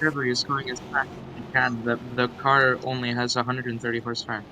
recovery is going as fast as you can. The car only has 130 horsepower.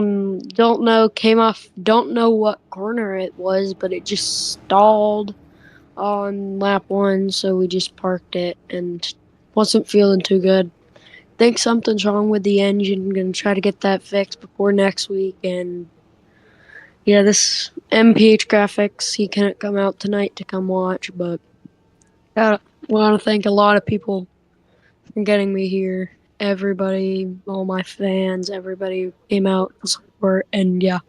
Don't know, came off, don't know what corner it was, but it just stalled on lap one, so we just parked it and wasn't feeling too good. Think something's wrong with the engine. Gonna try to get that fixed before next week. And yeah, this MPH graphics, he couldn't come out tonight to come watch, but I want to thank a lot of people for getting me here. Everybody, all my fans, everybody came out to support, and yeah.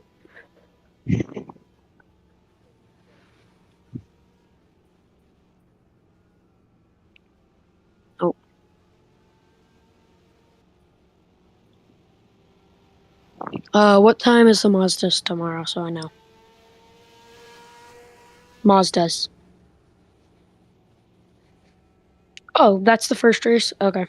Oh, what time is the Mazda's tomorrow? So I know. Mazda's. Oh, that's the first race. Okay.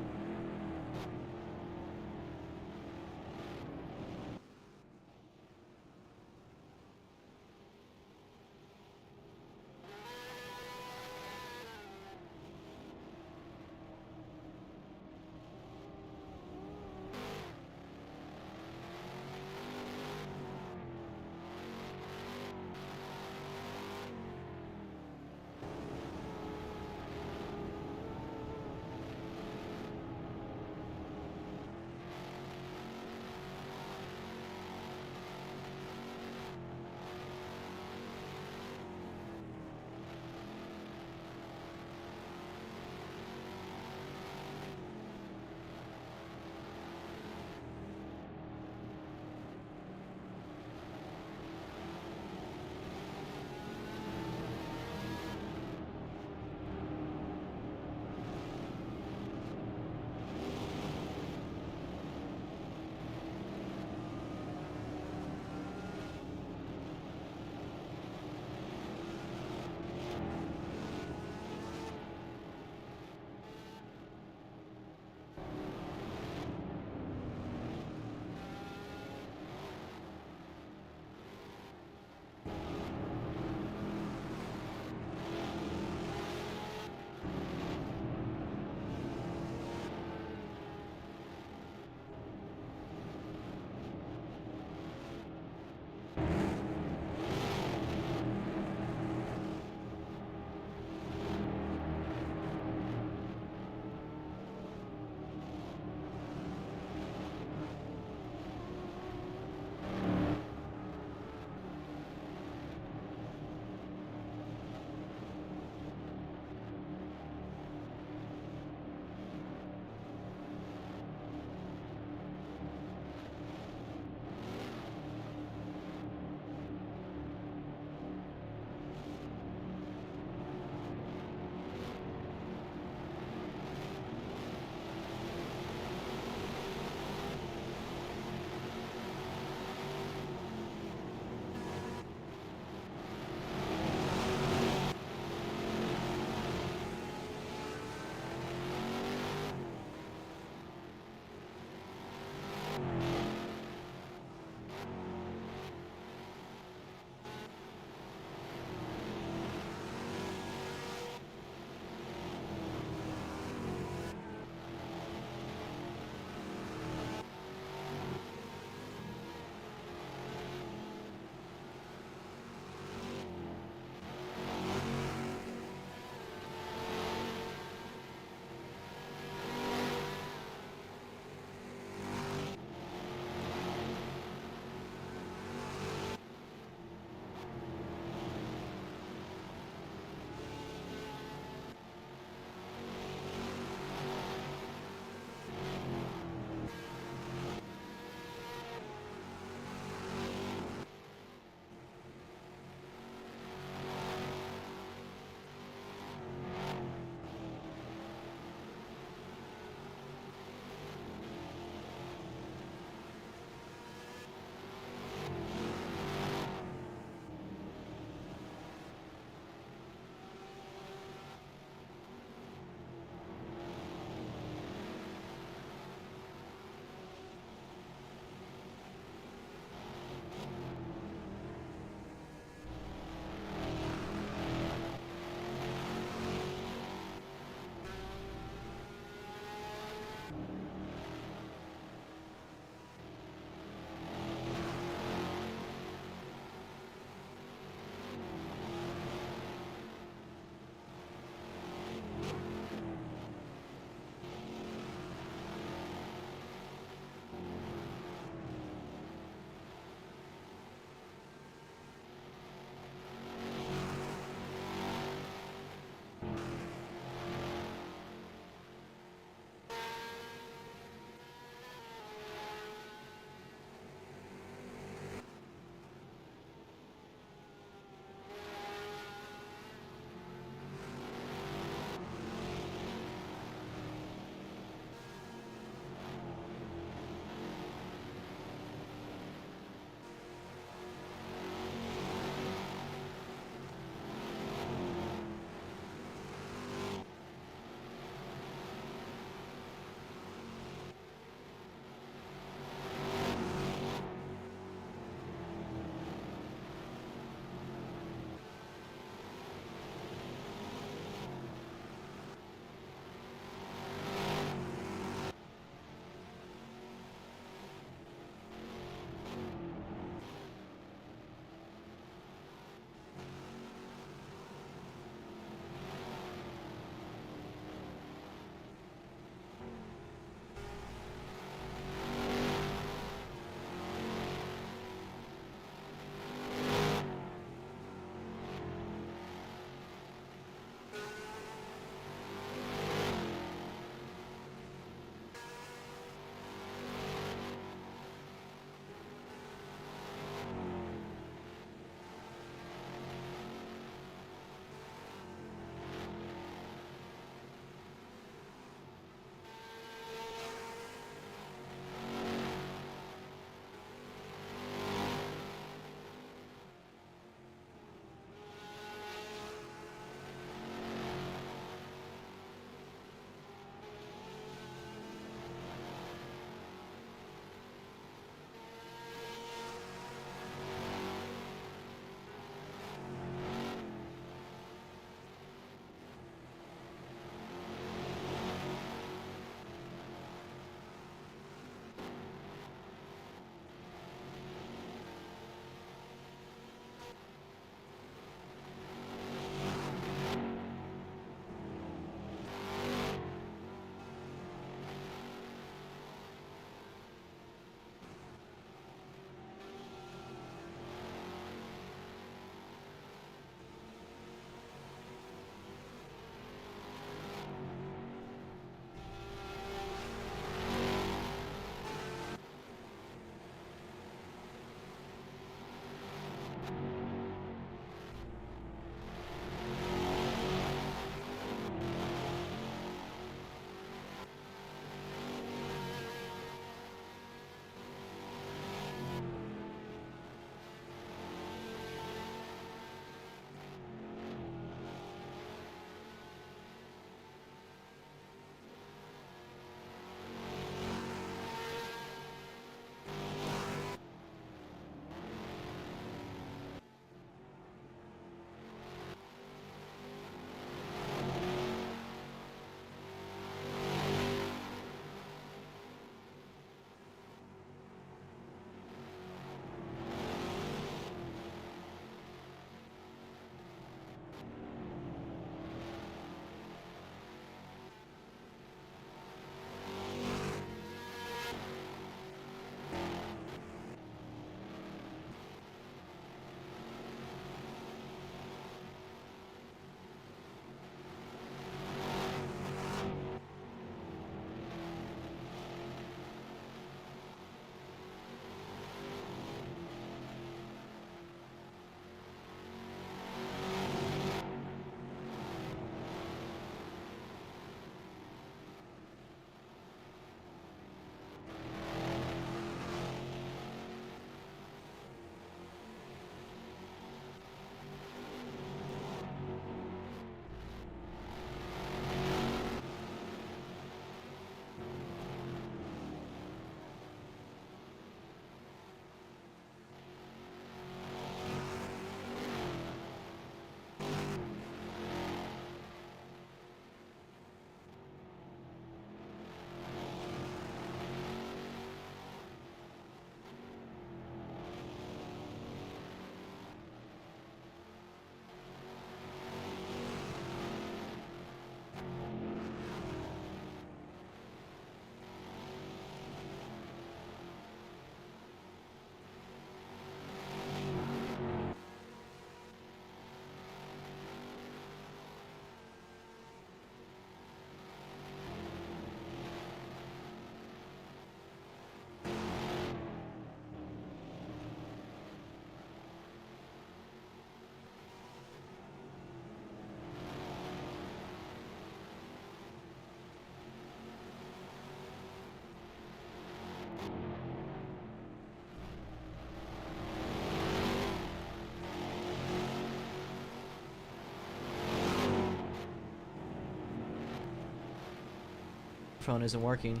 microphone isn't working.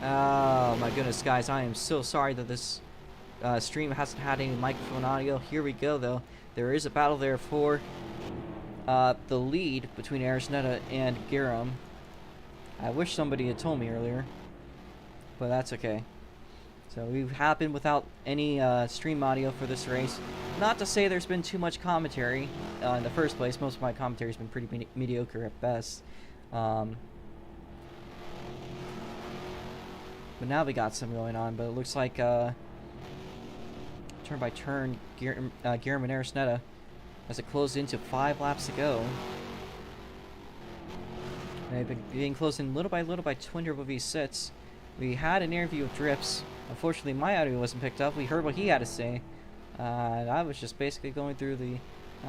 Oh my goodness, guys, I am so sorry that this stream hasn't had any microphone audio. Here we go, though. There is a battle there for the lead between Arisneta and Garum. I wish somebody had told me earlier, but that's okay. So we've happened without any stream audio for this race. Not to say there's been too much commentary in the first place. Most of my commentary has been pretty mediocre at best. But now we got some going on. But it looks like turn by turn, Garum and Arisneta as it closed into 5 laps to go. They've been being closed in little by Twin Turbo V6. We had an interview with Drips. Unfortunately, my audio wasn't picked up. We heard what he had to say. And I was just basically going through the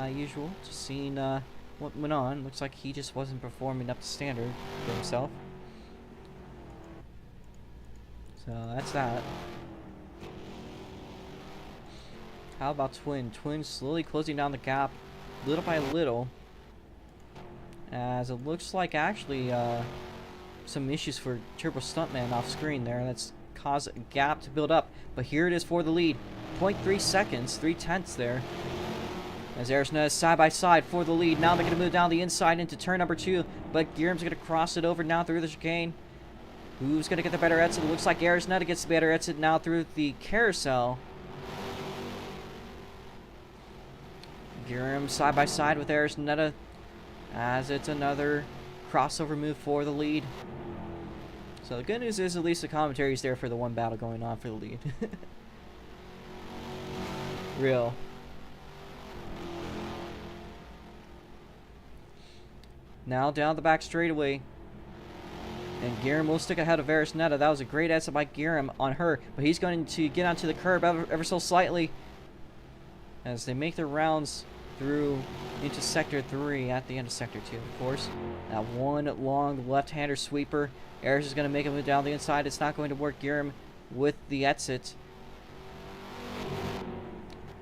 usual, just seeing what went on. Looks like he just wasn't performing up to standard for himself. So that's that. How about Twin? Twin slowly closing down the gap, little by little. As it looks like actually some issues for Turbo Stuntman off screen there. That's caused a gap to build up. But here it is for the lead. 0.3 seconds, 3/10 there. As Arisneta is side by side for the lead. Now they're going to move down the inside into turn number 2. But Garum's going to cross it over now through the chicane. Who's going to get the better exit? It looks like Arisneta gets the better exit now through the carousel. Garum side by side with Arisneta as it's another crossover move for the lead. So the good news is at least the commentary is there for the one battle going on for the lead. Real. Now down the back straightaway. And Garum will stick ahead of Arisneta. That was a great exit by Garum on her. But he's going to get onto the curb ever so slightly. As they make their rounds through into Sector 3 at the end of Sector 2, of course. That one long left-hander sweeper. Aris is going to make a move down the inside. It's not going to work. Garum with the exit.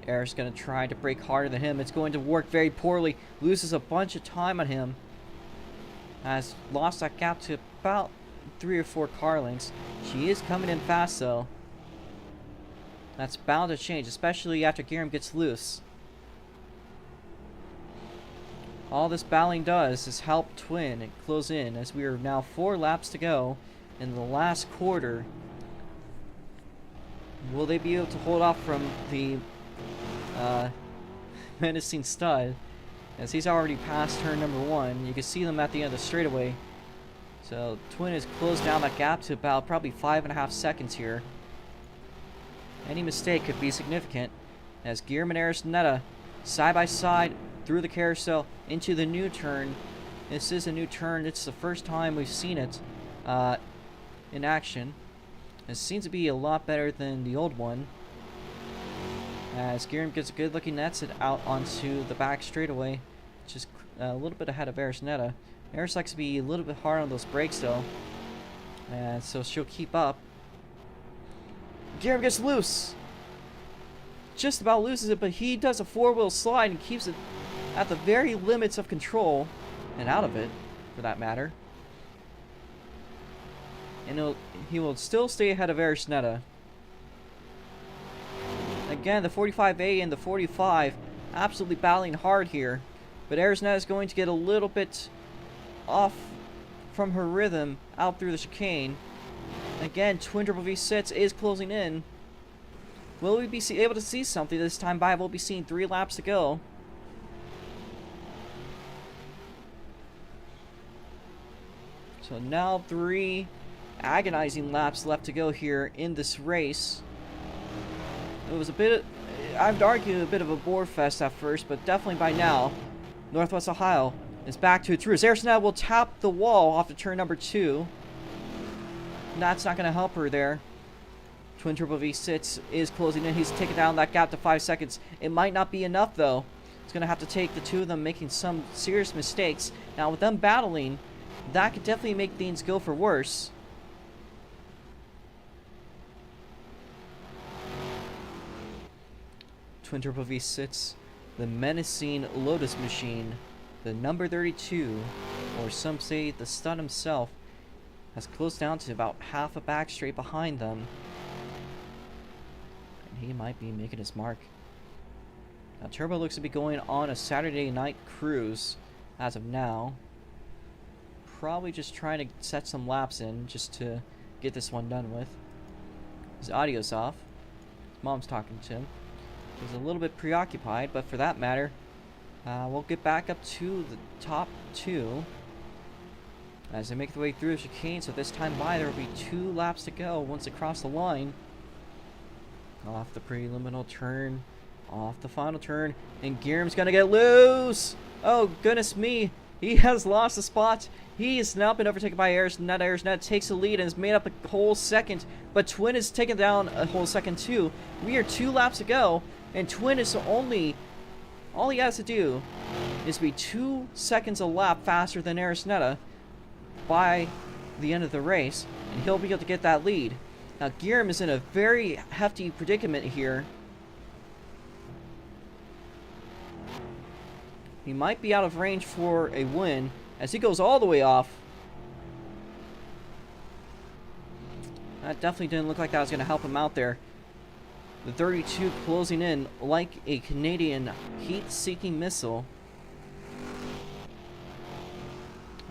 Aris is going to try to brake harder than him. It's going to work very poorly. Loses a bunch of time on him. Has lost that gap to about 3 or 4 car lengths. She is coming in fast, though. That's bound to change, especially after Garum gets loose. All this battling does is help Twin and close in, as we are now 4 laps to go in the last quarter. Will they be able to hold off from the menacing stud? As he's already past turn number 1. You can see them at the end of the straightaway. So Twin has closed down that gap to about probably 5.5 seconds here. Any mistake could be significant. As Garum and Arisneta side by side through the carousel into the new turn. This is a new turn. It's the first time we've seen it in action. It seems to be a lot better than the old one. As Garum gets a good looking exit out onto the back straightaway, just a little bit ahead of Arisneta. Aris likes to be a little bit hard on those brakes though, and so she'll keep up. Garum gets loose, just about loses it, but he does a 4-wheel slide and keeps it at the very limits of control, and out of it, for that matter. And he will still stay ahead of Arisneta. Again, the 45A and the 45 absolutely battling hard here. But Arisneta is going to get a little bit off from her rhythm out through the chicane. Again, Twin Turbo V6 is closing in. Will we be able to see something this time by? We'll be seeing 3 laps to go. So now 3 agonizing laps left to go here in this race. It was a bit, I would argue, a bit of a bore fest at first, but definitely by now, Northwest Ohio is back to its roots. Arisneta will tap the wall off of turn number 2. That's not going to help her there. Twin Turbo V6 is closing in. He's taken down that gap to 5 seconds. It might not be enough, though. It's going to have to take the 2 of them making some serious mistakes. Now, with them battling, that could definitely make things go for worse. Twin Turbo V6, the menacing Lotus machine, the number 32, or some say the stud himself, has closed down to about half a back straight behind them. And he might be making his mark. Now Turbo looks to be going on a Saturday night cruise as of now. Probably just trying to set some laps in just to get this one done with. His audio's off. His mom's talking to him. He's a little bit preoccupied, but for that matter, we'll get back up to the top 2 as they make their way through the chicane. So this time by, there will be 2 laps to go once they cross the line. Off the preliminary turn, off the final turn, and Guillaume's gonna get loose! Oh, goodness me! He has lost a spot. He has now been overtaken by Arisnet. Arisnet takes the lead and has made up a whole second, but Twin is taken down a whole second too. We are 2 laps to go, and Twin is all he has to do is be 2 seconds a lap faster than Arisneta by the end of the race, and he'll be able to get that lead. Now Guillaume is in a very hefty predicament here. He might be out of range for a win as he goes all the way off. That definitely didn't look like that was going to help him out there. The 32 closing in like a Canadian heat-seeking missile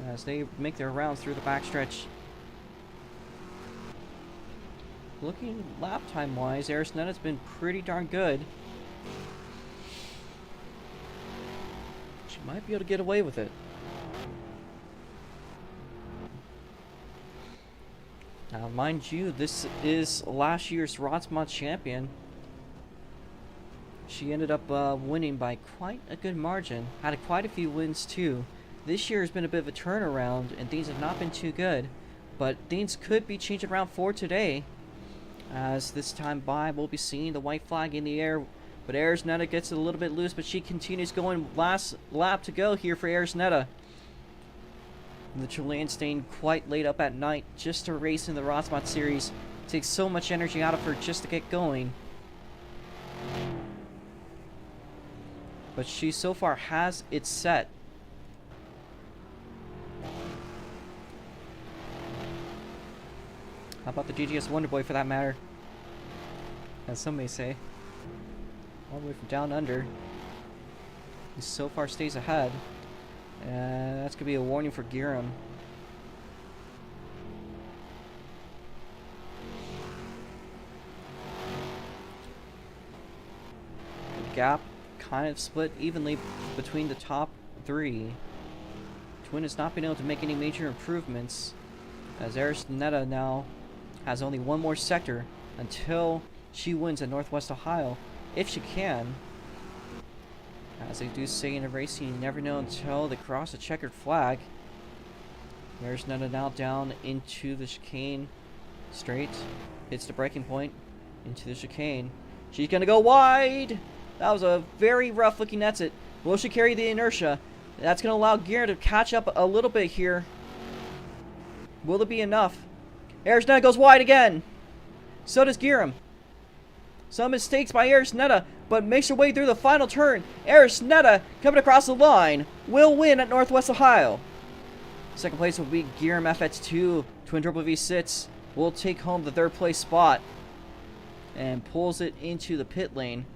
as they make their rounds through the backstretch. Looking lap time wise, Arisneta's been pretty darn good. She might be able to get away with it. Now, mind you, this is last year's ROX champion. She ended up winning by quite a good margin. Had quite a few wins too. This year has been a bit of a turnaround, and things have not been too good. But things could be changing around for today, as this time by we'll be seeing the white flag in the air. But Arisneta gets it a little bit loose, but she continues going. Last lap to go here for Arisneta. The Chilean staying quite late up at night just to race in the ROX series. It takes so much energy out of her just to get going. But she so far has it set. How about the GGS Wonder Boy for that matter? As some may say. All the way from down under. He so far stays ahead. And that's going to be a warning for Guillaume. The gap kind of split evenly between the top 3. Twin has not been able to make any major improvements, as Arisneta now has only one more sector until she wins at Northwest Ohio, if she can. As they do say in a racing, you never know until they cross a checkered flag. Arisneta now down into the chicane straight, hits the braking point into the chicane. She's gonna go wide. That was a very rough looking exit. Will she carry the inertia? That's gonna allow Gear to catch up a little bit here. Will it be enough? Arisneta goes wide again. So does Guillaume. Some mistakes by Arisneta, but makes her way through the final turn. Arisneta coming across the line will win at Northwest Ohio. Second place will be Guillaume FX2. Twin Turbo V6 will take home the 3rd place spot and pulls it into the pit lane.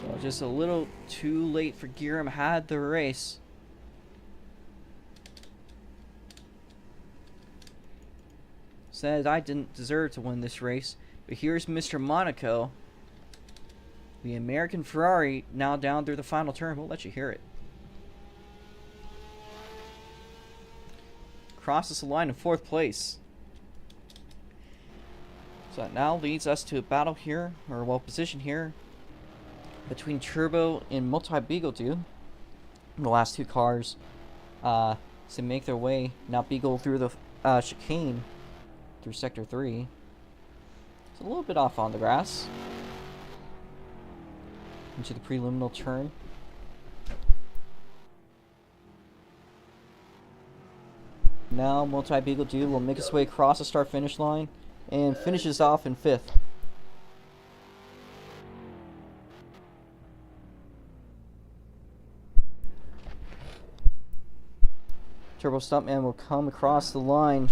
So just a little too late for Guillaume. Had the race. Said I didn't deserve to win this race. But here's Mr. Monaco. The American Ferrari now down through the final turn. We'll let you hear it. Crosses the line in 4th place. So that now leads us to a battle here, or well position here, between Turbo and Multi-Beagle Dude. The last 2 cars to make their way. Now Beagle through the chicane through Sector 3. It's a little bit off on the grass. Into the preliminary turn. Now Multi-Beagle Dude will make his way across the start-finish line and finishes off in 5th. Turbo Stuntman will come across the line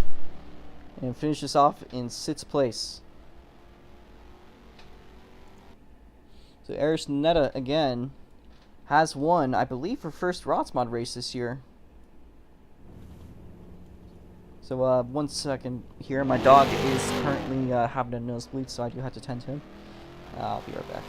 and finish this off in 6th place. So Eris Netta again has won, I believe, her first ROTS mod race this year. So 1 second here. My dog is currently having a nosebleed, so I do have to tend to him. I'll be right back.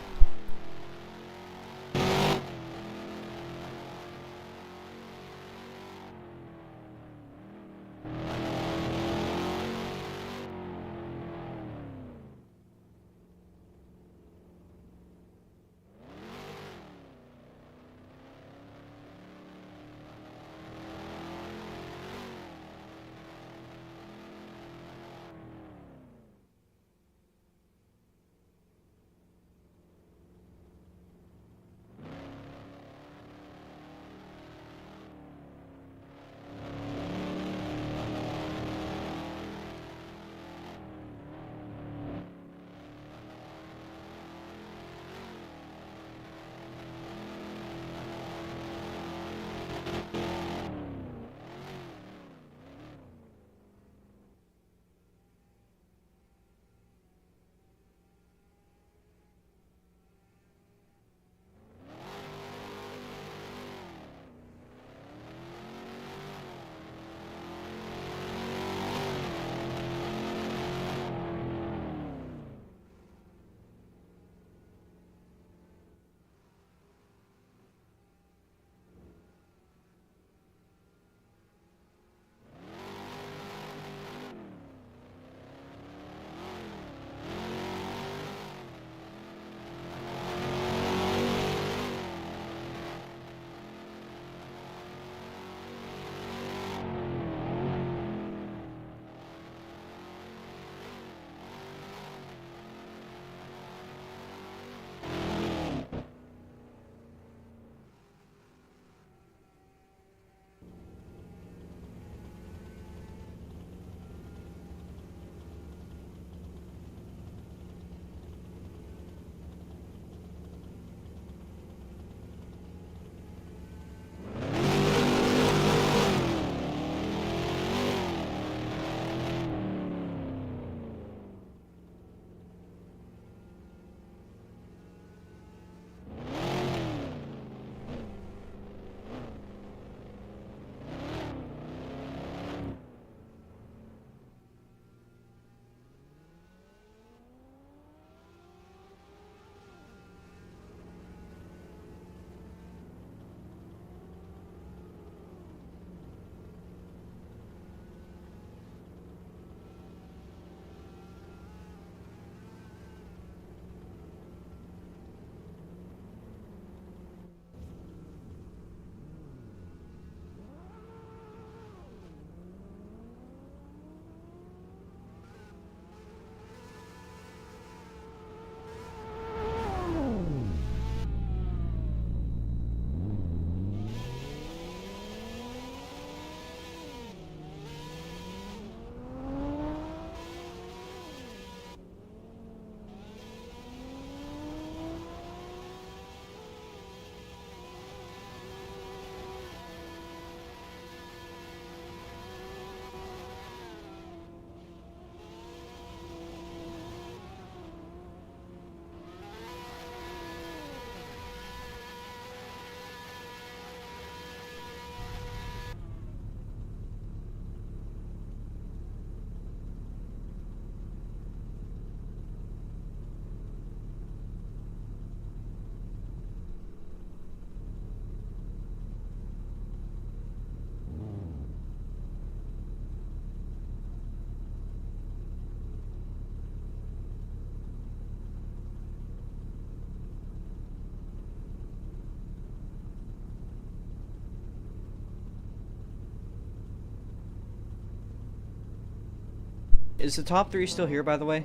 Is the top 3 still here, by the way?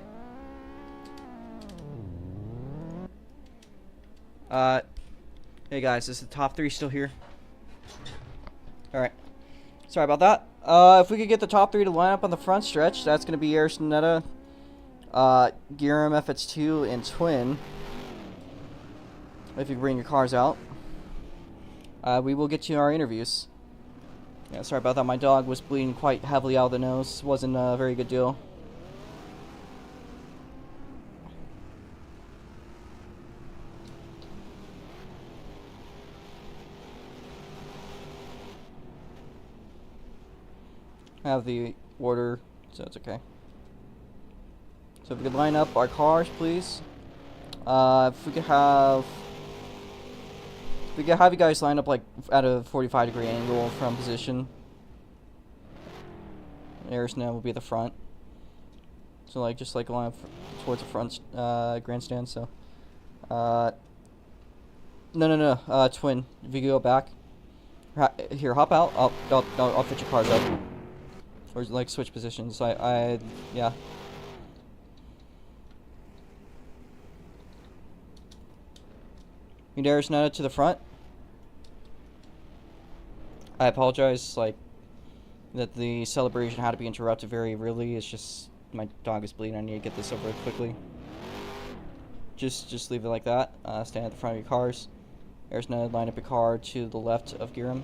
Hey guys, is the top 3 still here? Alright. Sorry about that. If we could get the top 3 to line up on the front stretch, that's going to be Eris Netta, Giram FX2, and Twin. If you bring your cars out. We will get you our interviews. Yeah, sorry about that. My dog was bleeding quite heavily out of the nose. Wasn't a very good deal. I have the order, so it's okay. So if we could line up our cars, please. If we could have... If we could have you guys line up like at a 45-degree angle from position. Aerosnet will be the front. So like just like line up towards the front grandstand. So no, twin. If you could go back. Here, hop out. I'll fit your cars up. Or like switch positions. Yeah. Need Aerosnet to the front. I apologize, like, that the celebration had to be interrupted very rudely. It's just my dog is bleeding. I need to get this over with quickly. Just leave it like that. Stand at the front of your cars. Aerosnet, line up your car to the left of Giram.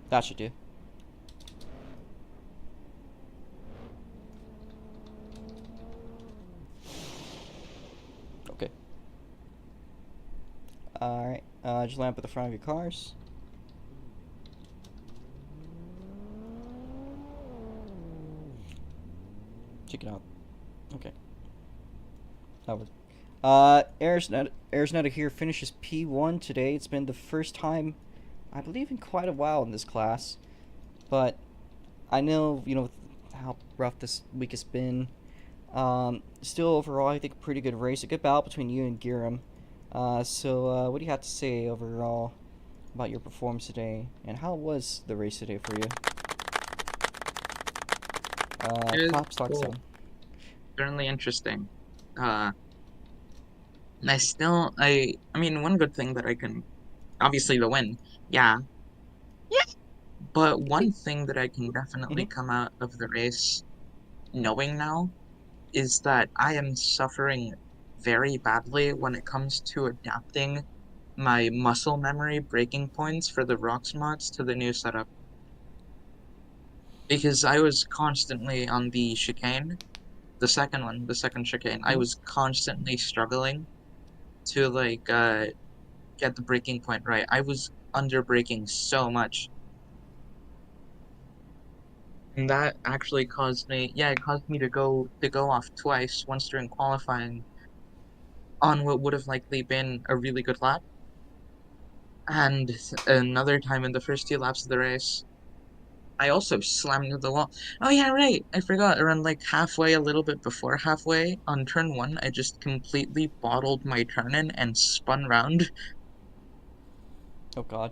That should do. Okay. Alright, just line up at the front of your cars. Check it out. Okay. That worked. Aerosnet here finishes P1 today. It's been the first time, I believe, in quite a while in this class. But I know, how rough this week has been. Still, overall, I think a pretty good race. A good battle between you and Giram. So what do you have to say overall about your performance today? And how was the race today for you? It is Talk cool. some. Certainly interesting. I mean, one good thing that I can, obviously the win, yeah, yeah. But one thing that I can definitely Mhm. come out of the race knowing now is that I am suffering very badly when it comes to adapting my muscle memory breaking points for the ROX mods to the new setup. Because I was constantly on the chicane, the second one, the second chicane, I Mhm. was constantly struggling to get the breaking point right. I was under braking so much. And that actually caused me, yeah, it caused me to go off twice, once during qualifying on what would have likely been a really good lap, and another time in the first two laps of the race. I also slammed into the wall. Oh yeah, right. I forgot. Around like halfway, a little bit before halfway on turn one, I just completely bottled my turn in and spun round. Oh god.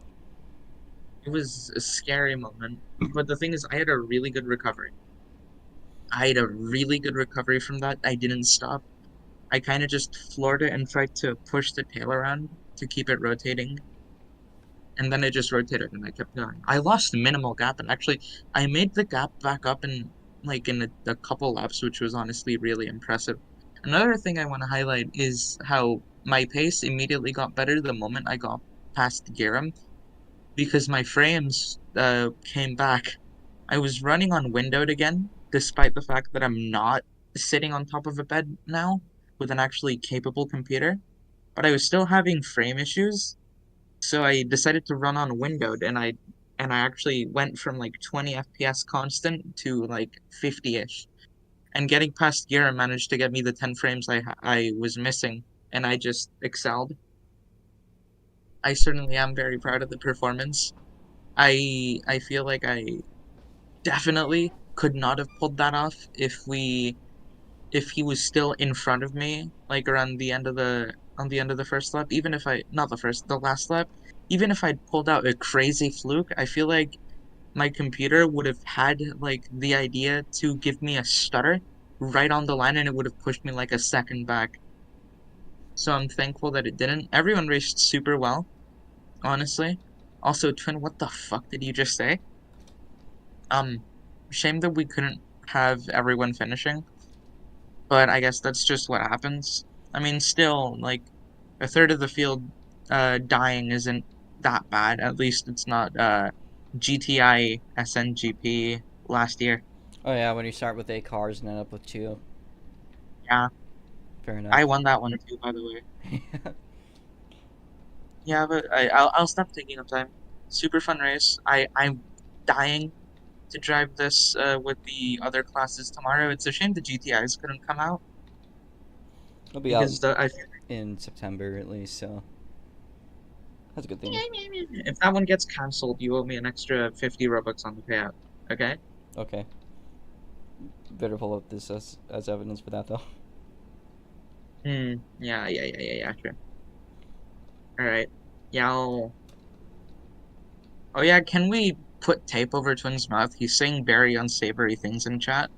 It was a scary moment. But the thing is, I had a really good recovery. I had a really good recovery from that. I didn't stop. I kind of just floored it and tried to push the tail around to keep it rotating. And then I just rotated and I kept going. I lost minimal gap, and actually I made the gap back up in a couple laps, which was honestly really impressive. Another thing I want to highlight is how my pace immediately got better the moment I got past Garum, because my frames came back. I was running on windowed again, despite the fact that I'm not sitting on top of a bed now with an actually capable computer, but I was still having frame issues, so I decided to run on windowed, and I actually went from like 20 FPS constant to like 50-ish. And getting past gear managed to get me the 10 frames I was missing, and I just excelled. I certainly am very proud of the performance. I feel like I definitely could not have pulled that off if he was still in front of me, like around the end of the first lap, even if I not the first, the last lap, even if I'd pulled out a crazy fluke, I feel like my computer would have had like the idea to give me a stutter right on the line, and it would have pushed me like a second back. So I'm thankful that it didn't. Everyone raced super well, honestly. Also, Twin, what the fuck did you just say? Um, shame that we couldn't have everyone finishing, but I guess that's just what happens. I mean, still, like, a third of the field dying isn't that bad. At least it's not GTI SNGP last year. Oh yeah, when you start with 8 cars and end up with 2. Yeah, Fair enough. I won that one too, by the way. Yeah, but I'll stop taking up time. Super fun race. I'm dying to drive this with the other classes tomorrow. It's a shame the GTIs couldn't come out It'll be out because I feel in September at least, so that's a good thing. if that one gets cancelled, you owe me an extra 50 Robux on the payout. Okay? Okay. Better pull up this as evidence for that though. Yeah, sure. Alright. Yeah, Oh yeah, can we put tape over Twin's mouth? He's saying very unsavory things in chat.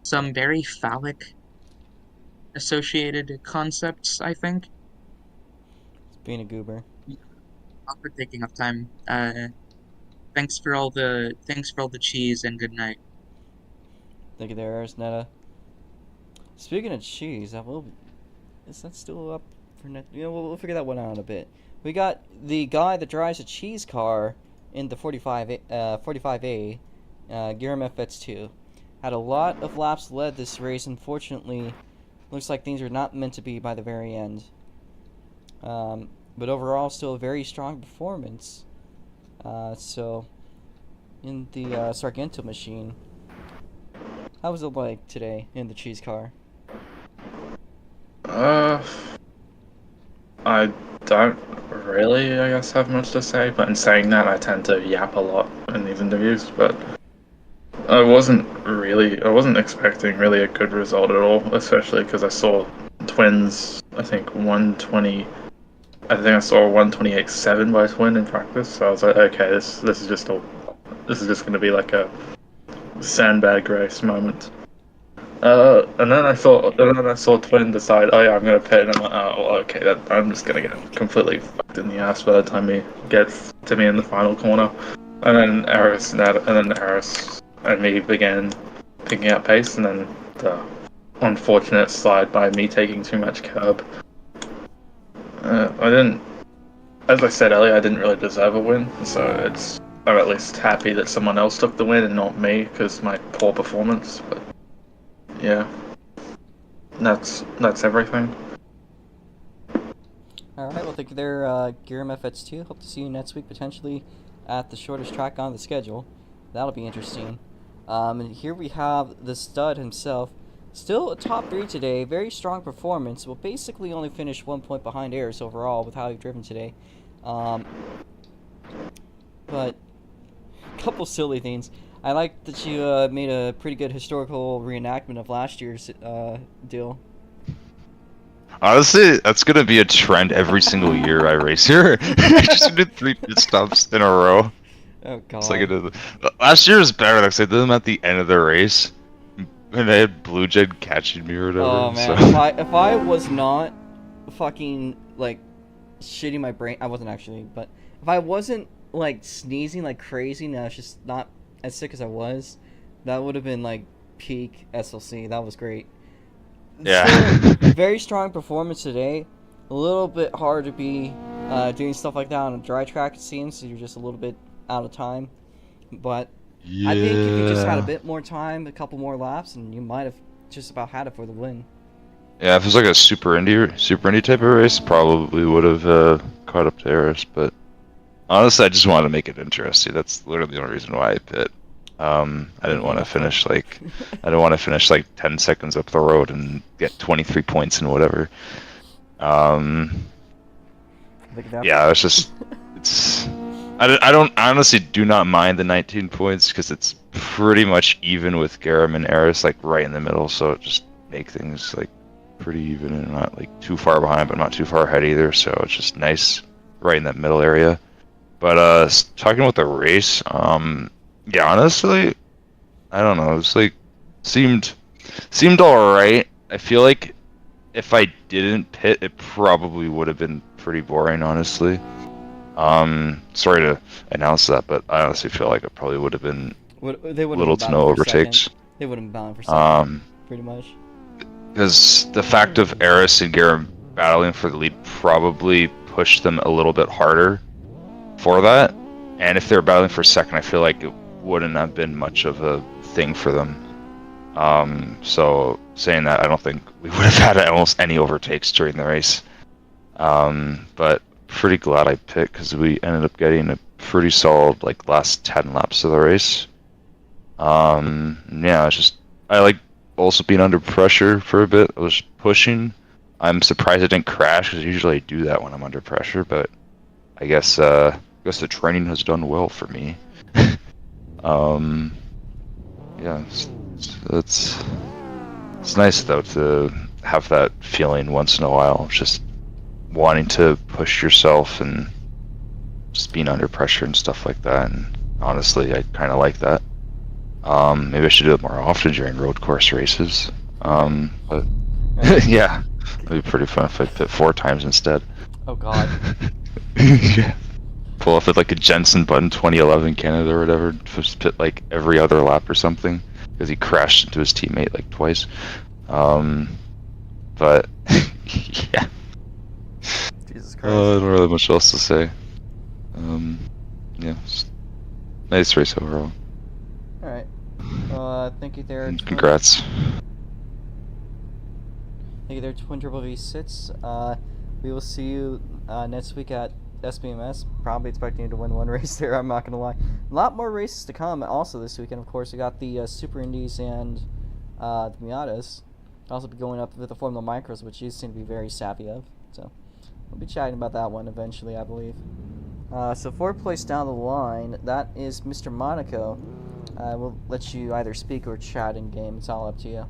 Some very phallic associated concepts, I think. It's being a goober. Not for taking up time. Thanks for all the cheese and good night. Thank you there, Netta. Speaking of cheese, is that still up for next? You know, we'll figure that one out in a bit. We got the guy that drives a cheese car in the 45A, Guillaume FX2. Had a lot of laps led this race. Unfortunately, looks like things are not meant to be by the very end. But overall, still a very strong performance. So, in the Sargento machine, how was it like today in the cheese car? I don't really, I guess, have much to say, but in saying that, I tend to yap a lot in these interviews, but I wasn't expecting really a good result at all, especially because I saw Twins, I think I saw 128.7 by Twin in practice, so I was like, okay, this is just going to be like a sandbag race moment. And then I saw Twin decide, oh yeah, I'm gonna pit, and I'm like, oh, well, okay, I'm just gonna get completely fucked in the ass by the time he gets to me in the final corner. And then Eris and me began picking up pace, and then the unfortunate slide by me taking too much curb. As I said earlier, I didn't really deserve a win, so I'm at least happy that someone else took the win and not me, because my poor performance, but yeah. That's everything. Alright, well, thank you there, Guillaume FX2. Hope to see you next week, potentially at the shortest track on the schedule. That'll be interesting. And here we have the stud himself. Still a top 3 today. Very strong performance. Will basically only finish 1 point behind Ayers overall with how he's driven today. But a couple silly things. I like that you made a pretty good historical reenactment of last year's deal. Honestly, that's gonna be a trend every single year I race here. I just did 3 pit stops in a row. Oh god. It's like last year was better because I did them at the end of the race, and I had Blue Jed catching me or whatever. Oh man, so. if I was not fucking like shitting my brain, I wasn't actually, but if I wasn't like sneezing like crazy and I was just not as sick as I was, that would have been like peak SLC. That was great. Yeah. Still, very strong performance today. A little bit hard to be doing stuff like that on a dry track, it seems, so you're just a little bit out of time. But Yeah. I think if you just had a bit more time, a couple more laps, and you might have just about had it for the win. Yeah, if it was like a Super Indy type of race, probably would have caught up to Eris. But honestly, I just wanted to make it interesting. That's literally the only reason why I pit. I didn't want to finish like 10 seconds up the road and get 23 points and whatever. Yeah, it's just I honestly do not mind the 19 points because it's pretty much even with Garam and Eris, like right in the middle. So it just make things like pretty even and not like too far behind, but not too far ahead either. So it's just nice right in that middle area. But talking about the race, yeah, honestly, I don't know. It's like seemed all right. I feel like if I didn't pit, it probably would have been pretty boring, honestly. Sorry to announce that, but I honestly feel like it probably would have been little to no overtakes. They would have been bound for second. pretty much. Because the fact of Eris and Garen battling for the lead probably pushed them a little bit harder for that. And if they were battling for second, I feel like it wouldn't have been much of a thing for them. So saying that, I don't think we would have had almost any overtakes during the race. But pretty glad I picked because we ended up getting a pretty solid like last 10 laps of the race. Yeah, it's just I like also being under pressure for a bit. I was pushing. I'm surprised I didn't crash because usually I do that when I'm under pressure. But I guess the training has done well for me. Yeah, it's nice though to have that feeling once in a while, just wanting to push yourself and just being under pressure and stuff like that. And honestly, I kind of like that. Maybe I should do it more often during road course races. But yeah, it'd be pretty fun if I pit 4 times instead. Oh god. Yeah. Pull off with like a Jensen Button 2011 Canada or whatever, just pit like every other lap or something because he crashed into his teammate like twice. But yeah. Jesus Christ. I don't really have much else to say. Yeah, nice race overall. Alright. Thank you there. And congrats. Thank you there, Twin Triple V6. We will see you next week at SBMS. Probably expecting you to win one race there, I'm not going to lie. A lot more races to come also this weekend, of course. We got the Super Indies and the Miatas. I'll also be going up with the Formula Micros, which you seem to be very savvy of. So we'll be chatting about that one eventually, I believe. So 4th place down the line, that is Mr. Monaco. We'll let you either speak or chat in game. It's all up to you.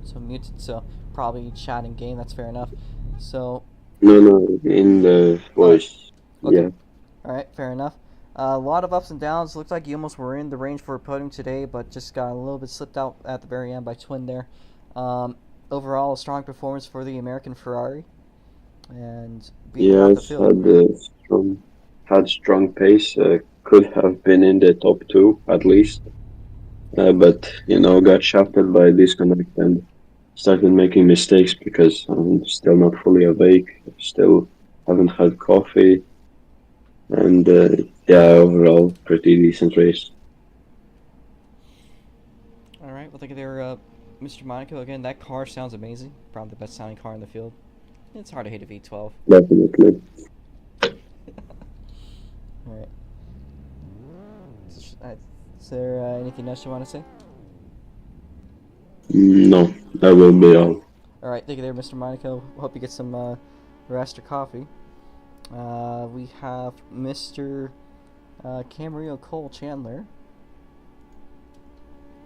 So muted, so probably chat in game. That's fair enough. So no, in the voice. Okay. Yeah. All right, fair enough. A lot of ups and downs. Looks like you almost were in the range for a podium today, but just got a little bit slipped out at the very end by Twin there. Overall, a strong performance for the American Ferrari, and beating out the Yes, field. had strong pace. Could have been in the top 2 at least, but got shafted by disconnect and started making mistakes because I'm still not fully awake. Still haven't had coffee, and yeah, overall pretty decent race. All right, well, thank you there, Mr. Monaco. Again, that car sounds amazing. Probably the best sounding car in the field. It's hard to hate a V12. Definitely. All right. Is there anything else you want to say? No, that will be all. All right, thank you there, Mr. Monaco. Hope you get some rest or coffee. We have Mr. Camarillo Cole Chandler.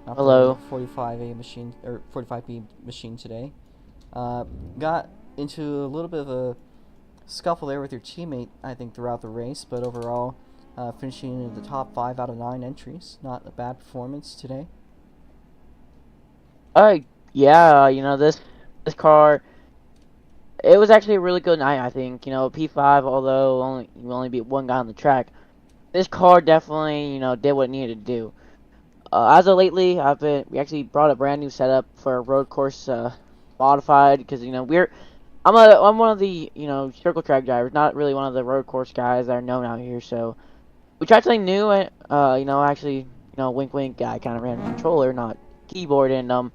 Hello. 45A machine or 45B machine today. Got into a little bit of a scuffle there with your teammate, I think, throughout the race, but overall, finishing in the top 5 out of 9 entries. Not a bad performance today. Yeah, this car, it was actually a really good night, I think. P5, although we only beat one guy on the track, this car definitely, did what it needed to do. As of lately, we actually brought a brand new setup for a road course modified because I'm one of the circle track drivers, not really one of the road course guys that are known out here. So we tried something new, and actually, wink wink, I kind of ran a controller, not keyboard, and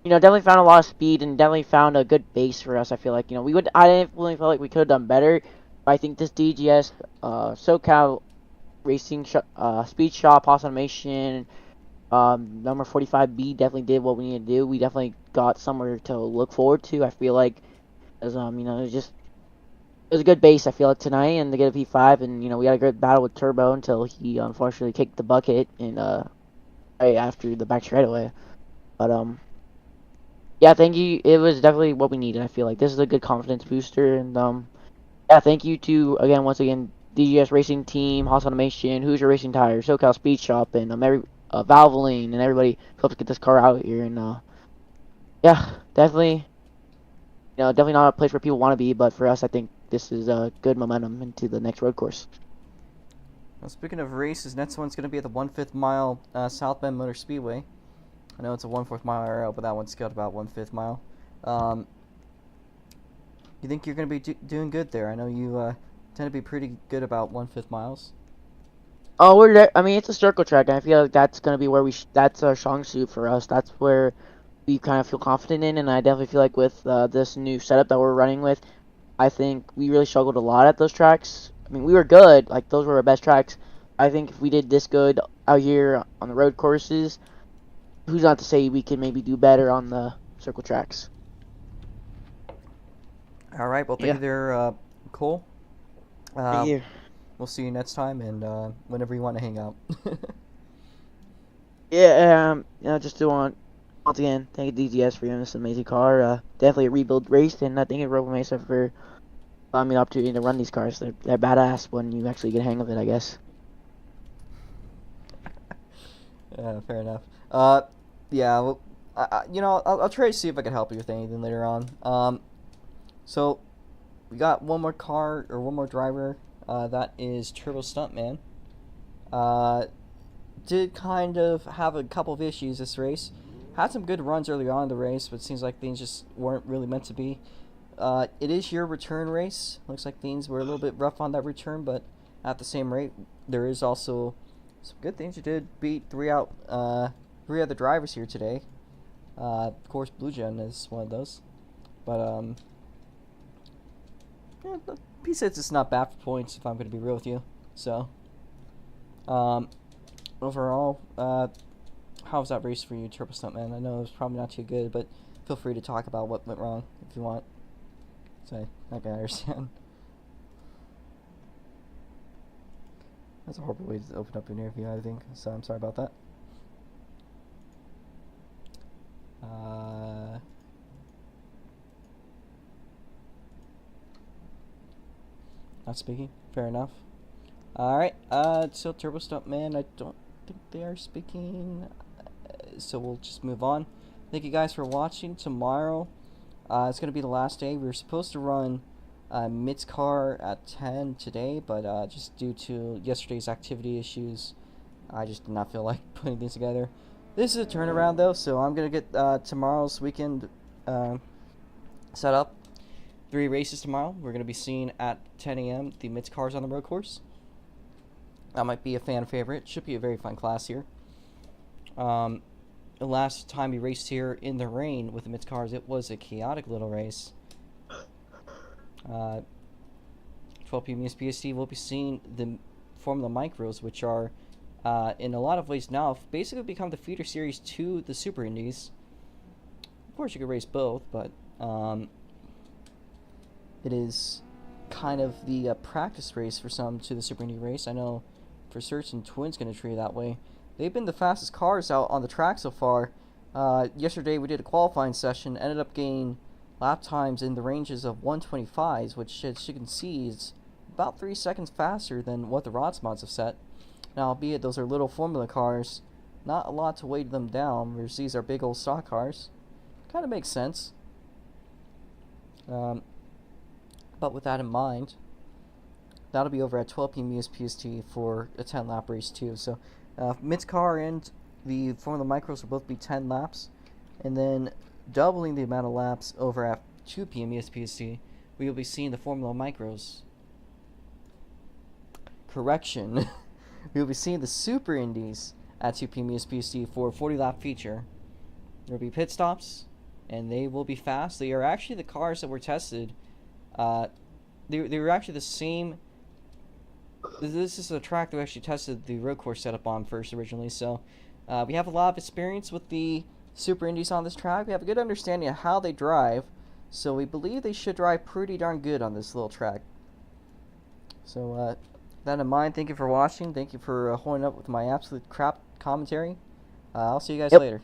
definitely found a lot of speed and definitely found a good base for us. I feel like I didn't really feel like we could have done better, but I think this DGS SoCal Racing Speed Shop House Automation. Number 45B definitely did what we needed to do. We definitely got somewhere to look forward to. I feel like, as it was a good base. I feel like tonight, and to get a P5, and we had a good battle with Turbo until he unfortunately kicked the bucket and right after the back straightaway. But yeah, thank you. It was definitely what we needed. I feel like this is a good confidence booster, and yeah, thank you to once again DGS Racing Team, Haas Automation, Hoosier Racing Tires, SoCal Speed Shop, and Valvoline, and everybody helped get this car out here. And yeah, definitely, definitely not a place where people want to be, but for us, I think this is a good momentum into the next road course. Well, speaking of races, next one's going to be at the 1/5 mile South Bend Motor Speedway. I know it's a 1/4 mile aerial, but that one's scaled about 1/5 mile. You think you're going to be doing good there? I know you tend to be pretty good about 1/5 miles. Oh, we're there. I mean, it's a circle track, and I feel like that's gonna be where that's a strong suit for us. That's where we kind of feel confident in, and I definitely feel like with this new setup that we're running with, I think we really struggled a lot at those tracks. I mean, we were good, like those were our best tracks. I think if we did this good out here on the road courses, who's not to say we can maybe do better on the circle tracks? All right. Well, thank you there, Cole. Right here. We'll see you next time, and whenever you want to hang out. Yeah, just to want once again thank DGS for giving us an amazing car. Definitely a rebuild race, and I thank you Robo Mesa for allowing me the opportunity to run these cars. They're badass when you actually get a hang of it, I guess. Yeah, fair enough. Yeah. Well, I'll try to see if I can help you with anything later on. So we got one more car or one more driver. That is Turbo Stuntman. Did kind of have a couple of issues this race. Had some good runs early on in the race, but it seems like things just weren't really meant to be. It is your return race. Looks like things were a little bit rough on that return, but at the same rate, there is also some good things. You did beat three of the drivers here today. Of course, Blue Gen is one of those. But yeah, P6 is not bad for points if I'm going to be real with you. So, overall, how was that race for you, Turbo Stuntman? I know it was probably not too good, but feel free to talk about what went wrong if you want. So I can understand. That's a horrible way to open up an interview, I think. So I'm sorry about that. Not speaking. Fair enough. Alright, so Turbo Stuntman, I don't think they are speaking. So we'll just move on. Thank you guys for watching. Tomorrow, it's going to be the last day. We were supposed to run Mitt's car at 10 today, but just due to yesterday's activity issues, I just did not feel like putting things together. This is a turnaround, though, so I'm going to get tomorrow's weekend set up. 3 races tomorrow. We're going to be seeing at 10 a.m. the Mitt's cars on the road course. That might be a fan favorite. Should be a very fun class here. The last time we raced here in the rain with the Mitt's cars, it was a chaotic little race. 12 p.m. PST, we'll be seeing the Formula Micros, which are, in a lot of ways now, basically become the feeder series to the Super Indies. Of course, you could race both, but it is kind of the practice race for some to the Super Indy race. I know for certain Twin's going to treat it that way. They've been the fastest cars out on the track so far. Yesterday we did a qualifying session, ended up gaining lap times in the ranges of 125s, which as you can see is about 3 seconds faster than what the ROX mods have set. Now, albeit those are little Formula cars, not a lot to weigh them down, whereas these are big old stock cars. Kind of makes sense. But with that in mind, that'll be over at 12 p.m. PST for a 10-lap race too. So Mitt's car and the Formula Micros will both be 10 laps, and then doubling the amount of laps over at 2 p.m. PST, we will be seeing the Formula Micros. Correction. We will be seeing the Super Indies at 2 p.m. PST for a 40-lap feature. There will be pit stops, and they will be fast. They are actually the cars that were tested. They were actually the same. This is a track that we actually tested the road course setup on first originally. So we have a lot of experience with the Super Indies on this track. We have a good understanding of how they drive. So we believe they should drive pretty darn good on this little track. So that in mind, thank you for watching. Thank you for holding up with my absolute crap commentary. I'll see you guys later.